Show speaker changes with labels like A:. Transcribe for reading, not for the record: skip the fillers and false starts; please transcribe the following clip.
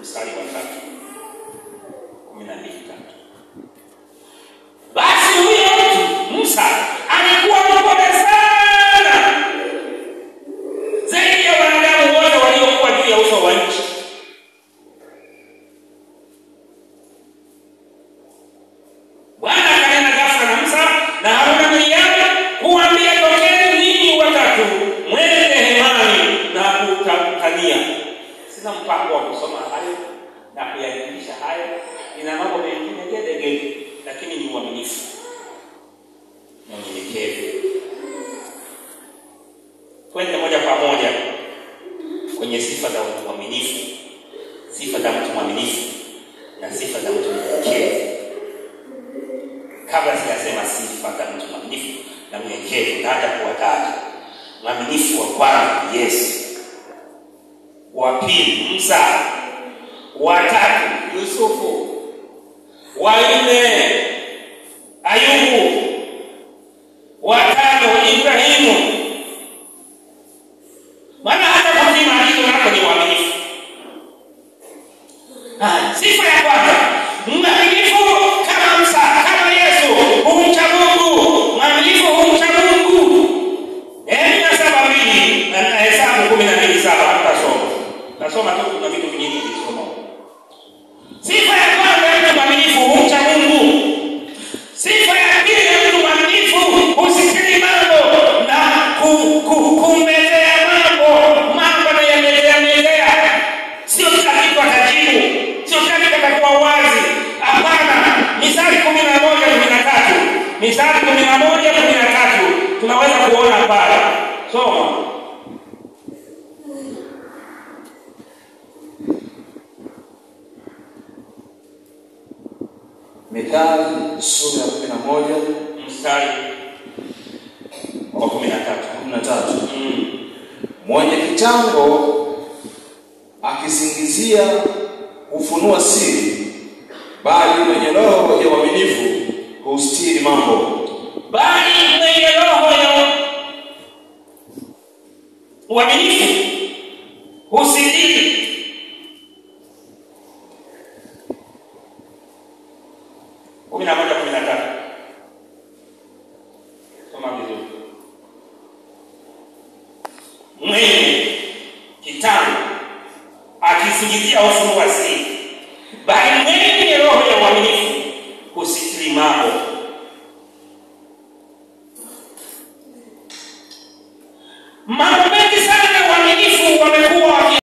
A: mstari wa 3. 12. Basi huyo mtu Musa alikuwa mpole sana zaidi ya wanadamu wote waliokuwa juu ya uso wa nchi. Bwana akanena ghafla na Musa na Haruna na Miriamu kuambia, tokeni ninyi watatu mwende hemani na kutakania. Sina mpango wa kusoma hayo na kuyajulisha hayo. Ina mambo mengine gedegede, lakini ni uaminifu na unyenyekevu. Twende moja kwa moja kwenye sifa za uaminifu, sifa za mtu mwaminifu na sifa za mtu mnyenyekevu. Kabla sijasema sifa za mtu mwaminifu na mnyenyekevu, naanza kuwataja. Mwaminifu wa kwanza Yesu, wa pili Musa, wa tatu Yusufu, wa nne Ayubu, wa tano Ibrahimu. Maana hata kwa maagizo yako ni uaminifu. Sifa ya kwanza, mwaminifu kama Musa, kama Yesu, humcha Mungu. Mwaminifu humcha Mungu. Nasema mimi na Hesabu 12:7 tutasoma. Tasoma tu kuna vitu vingine tulisoma. Sifa ya kwanza ni mwaminifu humcha Mungu. Sifa ya pili ya mtu mwaminifu usikiri mambo na kumezea mambo na yamezea. Sio kila kitu atajibu, sio kila kitu atakuwa wazi. Hapana. Mithali 11:13. Mithali 11:13 tunaweza kuona pale. Soma.
B: Mithali sura ya 11
A: mstari wa 13.
B: Mwenye kitango akisingizia hufunua siri, bali mwenye roho ya uaminifu hustiri mambo.
A: Bali mwenye roho ya uaminifu hustiri. Kuna moja 13. Soma vizuri. Mwenye kitango akisingizia hufunua siri, bali mwenye roho ya uaminifu